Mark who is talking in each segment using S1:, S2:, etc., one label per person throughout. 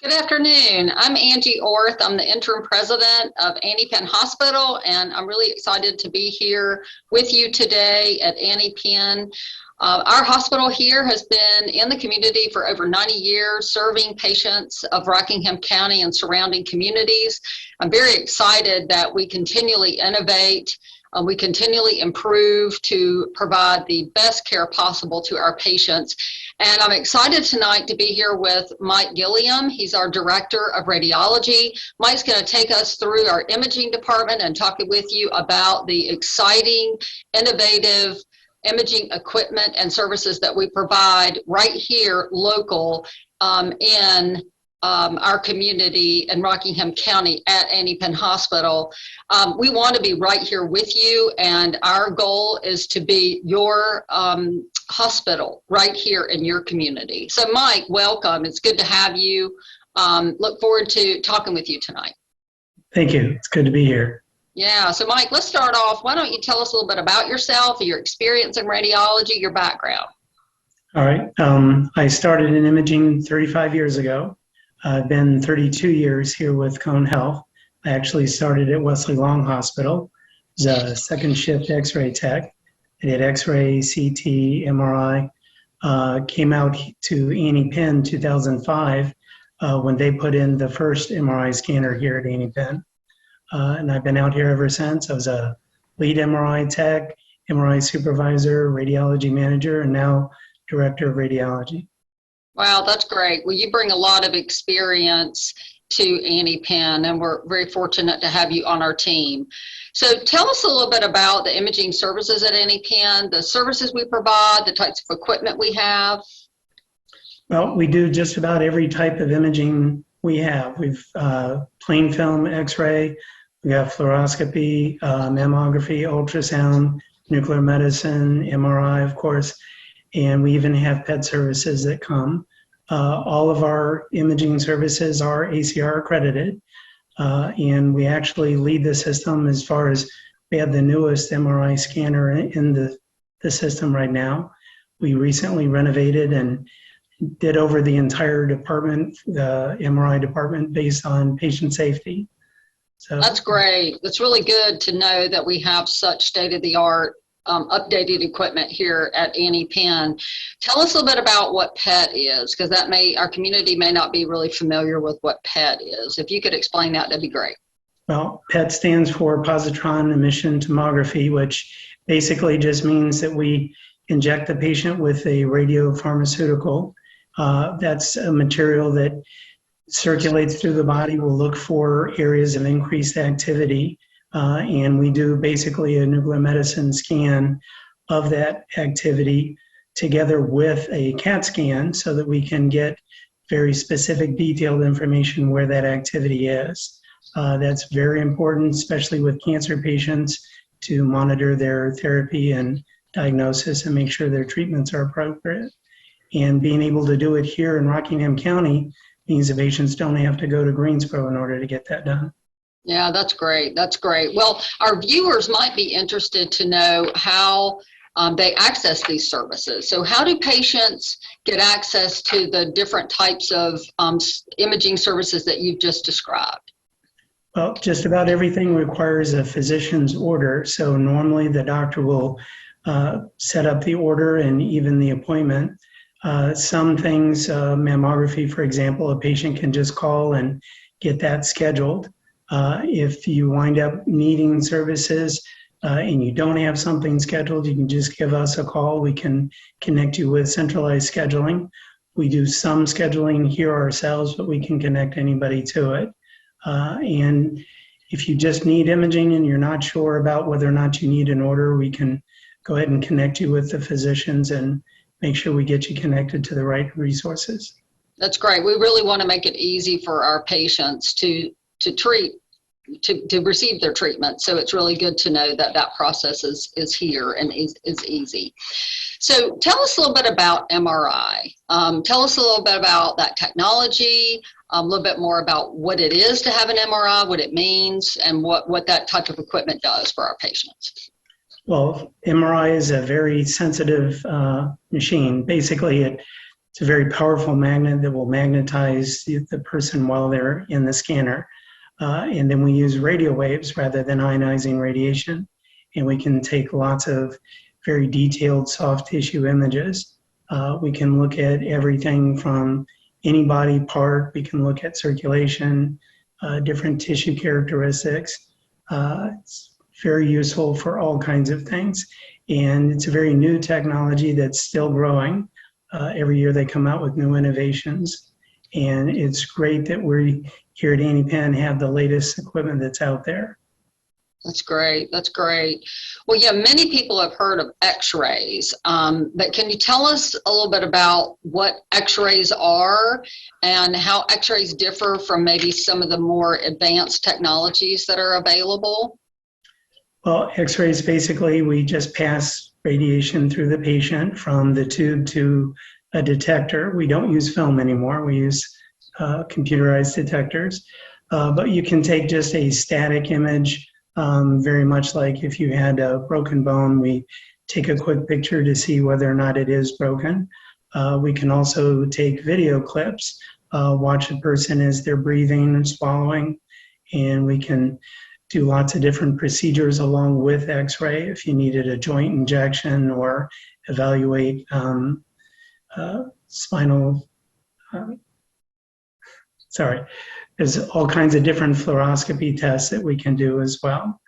S1: Good afternoon. I'm Angie Orth. I'm the interim president of Penn Hospital, and I'm really excited to be here with you today at Penn. Our hospital here has been in the community for over 90 years, serving patients of Rockingham County and surrounding communities. I'm very excited that we continually innovate. We continually improve to provide the best care possible to our patients. And I'm excited tonight to be here with Mike Gilliam. He's our director of radiology. Mike's going to take us through our imaging department and talk with you about the exciting, innovative imaging equipment and services that we provide right here local in our community in Rockingham County at Penn Hospital. We want to be right here with you, and our goal is to be your hospital right here in your community. So Mike, welcome. It's good to have you. Look forward to talking with you tonight.
S2: Thank you. It's good to be here.
S1: Yeah, so Mike, let's start off. Why don't you tell us a little bit about yourself, your experience in radiology, your background?
S2: All right. I started in imaging 35 years ago. I've been 32 years here with Cone Health. I actually started at Wesley Long Hospital as a second shift X-ray tech. I did X-ray, CT, MRI. Came out to Penn 2005 when they put in the first MRI scanner here at Penn. And I've been out here ever since. I was a lead MRI tech, MRI supervisor, radiology manager, and now director of radiology.
S1: Wow, that's great. Well, you bring a lot of experience to Penn, and we're very fortunate to have you on our team. So tell us a little bit about the imaging services at Penn, the services we provide, the types of equipment we have.
S2: Well, we do just about every type of imaging we have. We've plain film X-ray, we have fluoroscopy, mammography, ultrasound, nuclear medicine, MRI, of course, and we even have PET services that come. All of our imaging services are ACR accredited, and we actually lead the system as far as we have the newest MRI scanner in the system right now. We recently renovated and did over the entire department, the MRI department, based on patient safety. So
S1: that's great. It's really good to know that we have such state-of-the-art updated equipment here at Penn. Tell us a little bit about what PET is, because our community may not be really familiar with what PET is. If you could explain that, that'd be great.
S2: Well, PET stands for positron emission tomography, which basically just means that we inject the patient with a radiopharmaceutical. That's a material that circulates through the body. We'll look for areas of increased activity. And we do basically a nuclear medicine scan of that activity together with a CAT scan so that we can get very specific detailed information where that activity is. That's very important, especially with cancer patients, to monitor their therapy and diagnosis and make sure their treatments are appropriate. And being able to do it here in Rockingham County means the patients don't have to go to Greensboro in order to get that done.
S1: Yeah, that's great. That's great. Well, our viewers might be interested to know how they access these services. So how do patients get access to the different types of imaging services that you've just described?
S2: Well, just about everything requires a physician's order. So normally the doctor will set up the order and even the appointment. Some things, mammography, for example, a patient can just call and get that scheduled. If you wind up needing services and you don't have something scheduled, you can just give us a call. We can connect you with centralized scheduling. We do some scheduling here ourselves, but we can connect anybody to it. And if you just need imaging and you're not sure about whether or not you need an order, we can go ahead and connect you with the physicians and make sure we get you connected to the right resources.
S1: That's great. We really want to make it easy for our patients to receive their treatment. So it's really good to know that that process is here and is easy. So tell us a little bit about MRI. Tell us a little bit about that technology, a little bit more about what it is to have an MRI, what it means, and what that type of equipment does for our patients.
S2: Well, MRI is a very sensitive machine. Basically, it It's a very powerful magnet that will magnetize the person while they're in the scanner. And then we use radio waves rather than ionizing radiation. And we can take lots of very detailed soft tissue images. We can look at everything from any body part. We can look at circulation, different tissue characteristics. It's very useful for all kinds of things. And it's a very new technology that's still growing. Every year they come out with new innovations. And it's great that we here at Penn have the latest equipment that's out there.
S1: That's great. That's great. Well, yeah, many people have heard of X-rays, but can you tell us a little bit about what X-rays are and how X-rays differ from maybe some of the more advanced technologies that are available?
S2: Well, X-rays, basically, we just pass radiation through the patient from the tube to a detector. We don't use film anymore. We use computerized detectors. But you can take just a static image, very much like if you had a broken bone, we take a quick picture to see whether or not it is broken. We can also take video clips, watch a person as they're breathing and swallowing, and we can do lots of different procedures along with X-ray if you needed a joint injection or evaluate there's all kinds of different fluoroscopy tests that we can do as well.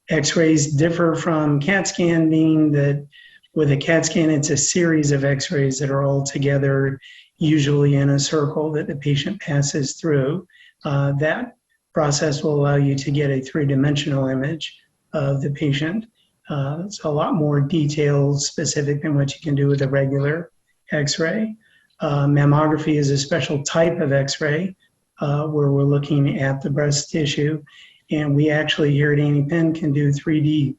S2: X-rays differ from CAT scan, meaning that with a CAT scan, it's a series of X-rays that are all together, usually in a circle that the patient passes through. That process will allow you to get a three-dimensional image of the patient. It's a lot more detailed, specific than what you can do with a regular X-ray. Mammography is a special type of X-ray where we're looking at the breast tissue. And we actually here at Penn can do 3D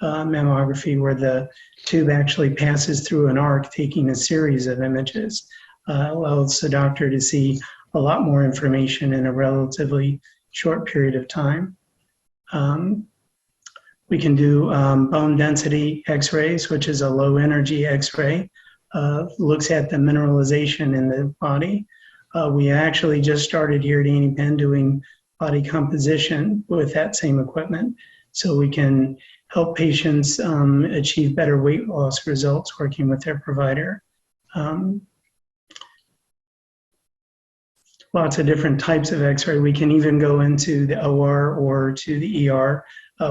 S2: mammography where the tube actually passes through an arc taking a series of images. Allows the doctor to see a lot more information in a relatively short period of time. We can do bone density X-rays, which is a low energy X-ray. Looks at the mineralization in the body. We actually just started here at Penn doing body composition with that same equipment. So we can help patients achieve better weight loss results working with their provider. Lots of different types of X-ray. We can even go into the OR or to the ER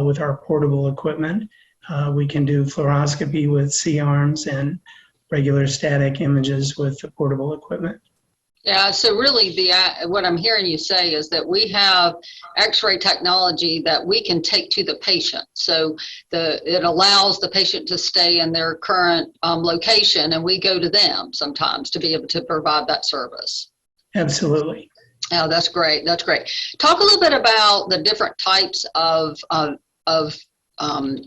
S2: with our portable equipment. We can do fluoroscopy with C-arms and regular static images with the portable equipment.
S1: Yeah, so really what I'm hearing you say is that we have X-ray technology that we can take to the patient. So it allows the patient to stay in their current location, and we go to them sometimes to be able to provide that service.
S2: Absolutely.
S1: Oh, that's great. That's great. Talk a little bit about the different types of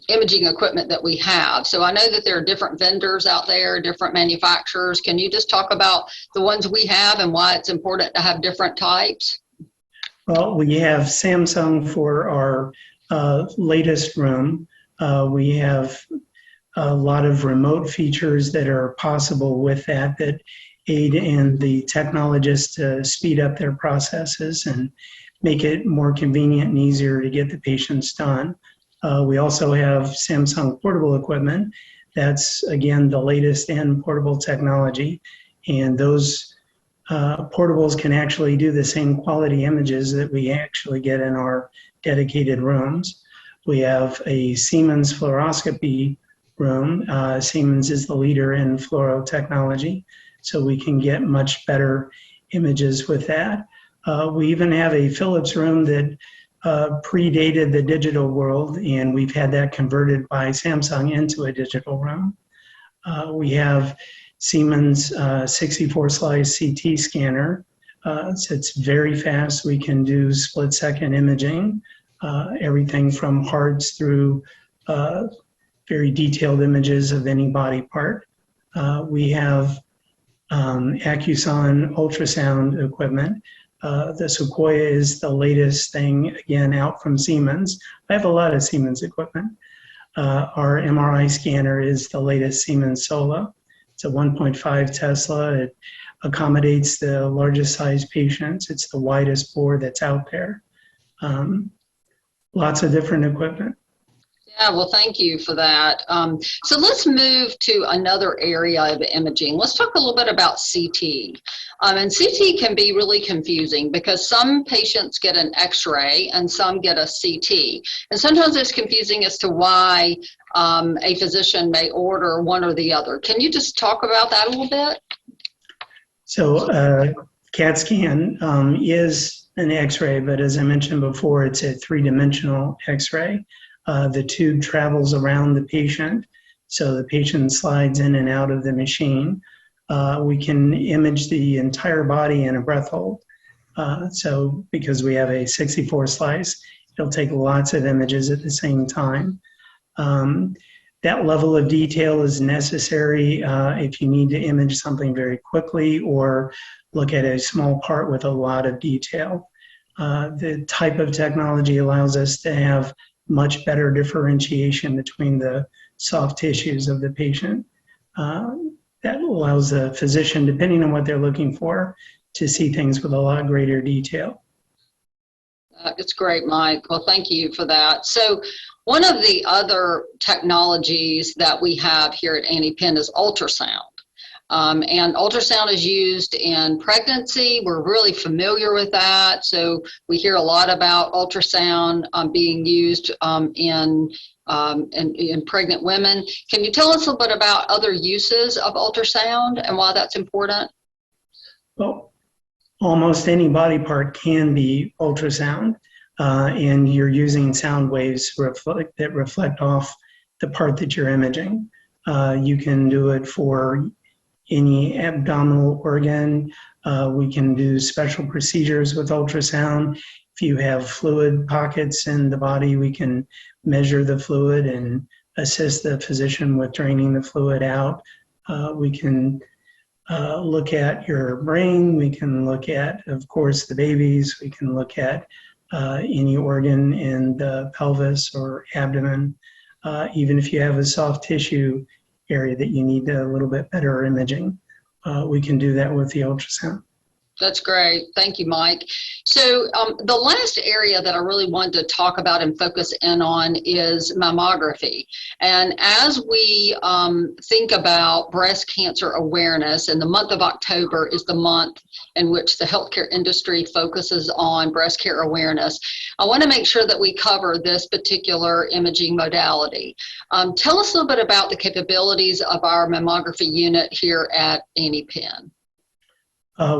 S1: imaging equipment that we have. So I know that there are different vendors out there, different manufacturers. Can you just talk about the ones we have and why it's important to have different types?
S2: Well, we have Samsung for our latest room. We have a lot of remote features that are possible with that aid in the technologists to speed up their processes and make it more convenient and easier to get the patients done. We also have Samsung portable equipment. That's, again, the latest in portable technology. And those portables can actually do the same quality images that we actually get in our dedicated rooms. We have a Siemens fluoroscopy room. Siemens is the leader in fluoro technology, so we can get much better images with that. We even have a Philips room that predated the digital world, and we've had that converted by Samsung into a digital room. We have Siemens 64-slice CT scanner. So it's very fast. We can do split-second imaging, everything from hearts through very detailed images of any body part. We have Accuson ultrasound equipment. The Sequoia is the latest thing, again, out from Siemens. I have a lot of Siemens equipment. Our MRI scanner is the latest Siemens Sola. It's a 1.5 Tesla. It accommodates the largest size patients. It's the widest bore that's out there. Lots of different equipment.
S1: Yeah, well, thank you for that. So let's move to another area of imaging. Let's talk a little bit about CT. And CT can be really confusing because some patients get an X-ray and some get a CT. And sometimes it's confusing as to why a physician may order one or the other. Can you just talk about that a little bit?
S2: So CAT scan is an X-ray, but as I mentioned before, it's a three-dimensional X-ray. The tube travels around the patient, so the patient slides in and out of the machine. We can image the entire body in a breath hold. So because we have a 64 slice, it'll take lots of images at the same time. That level of detail is necessary if you need to image something very quickly or look at a small part with a lot of detail. The type of technology allows us to have much better differentiation between the soft tissues of the patient. That allows the physician, depending on what they're looking for, to see things with a lot greater detail.
S1: It's great, Mike. Well, thank you for that. So one of the other technologies that we have here at Penn is ultrasound. And ultrasound is used in pregnancy. We're really familiar with that. So we hear a lot about ultrasound being used in pregnant women. Can you tell us a little bit about other uses of ultrasound and why that's important?
S2: Well, almost any body part can be ultrasound, and you're using sound waves that reflect off the part that you're imaging. You can do it for any abdominal organ. We can do special procedures with ultrasound. If you have fluid pockets in the body, we can measure the fluid and assist the physician with draining the fluid out. We can look at your brain. We can look at, of course, the babies. We can look at any organ in the pelvis or abdomen. Even if you have a soft tissue area that you need a little bit better imaging, we can do that with the ultrasound.
S1: That's great. Thank you, Mike. So the last area that I really wanted to talk about and focus in on is mammography. And as we think about breast cancer awareness, and the month of October is the month in which the healthcare industry focuses on breast care awareness, I want to make sure that we cover this particular imaging modality. Tell us a little bit about the capabilities of our mammography unit here at Penn.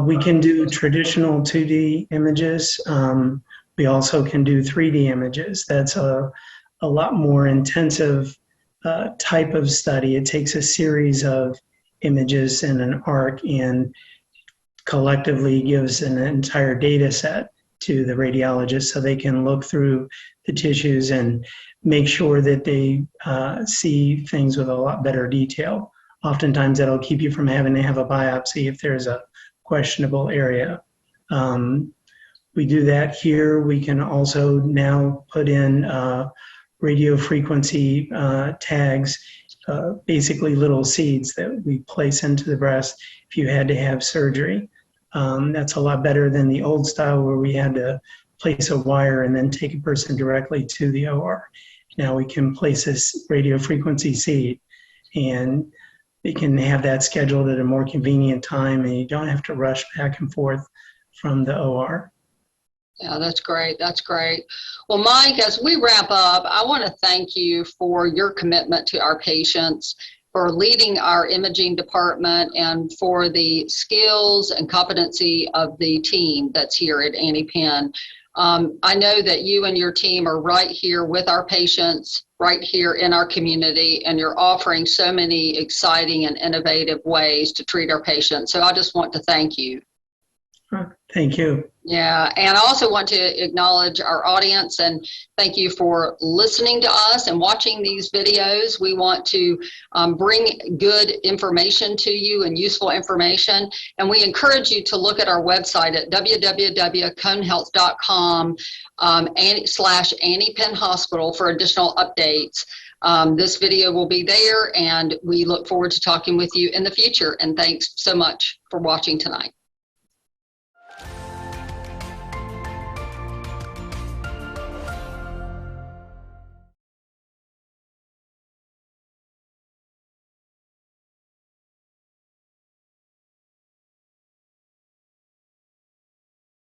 S2: We can do traditional 2D images. We also can do 3D images. That's a lot more intensive type of study. It takes a series of images in an arc and collectively gives an entire data set to the radiologist so they can look through the tissues and make sure that they see things with a lot better detail. Oftentimes that'll keep you from having to have a biopsy if there's a questionable area. We do that here. We can also now put in radio frequency tags, basically little seeds that we place into the breast if you had to have surgery. That's a lot better than the old style where we had to place a wire and then take a person directly to the OR. Now we can place this radio frequency seed, and they can have that scheduled at a more convenient time, and you don't have to rush back and forth from the OR.
S1: Yeah, that's great. That's great. Well, Mike, as we wrap up, I want to thank you for your commitment to our patients, for leading our imaging department, and for the skills and competency of the team that's here at Penn. I know that you and your team are right here with our patients, right here in our community, and you're offering so many exciting and innovative ways to treat our patients. So I just want to thank you.
S2: Thank you.
S1: Yeah, and I also want to acknowledge our audience and thank you for listening to us and watching these videos. We want to bring good information to you and useful information, and we encourage you to look at our website at www.conehealth.com /Annie Penn Hospital for additional updates. This video will be there, and we look forward to talking with you in the future. And thanks so much for watching tonight.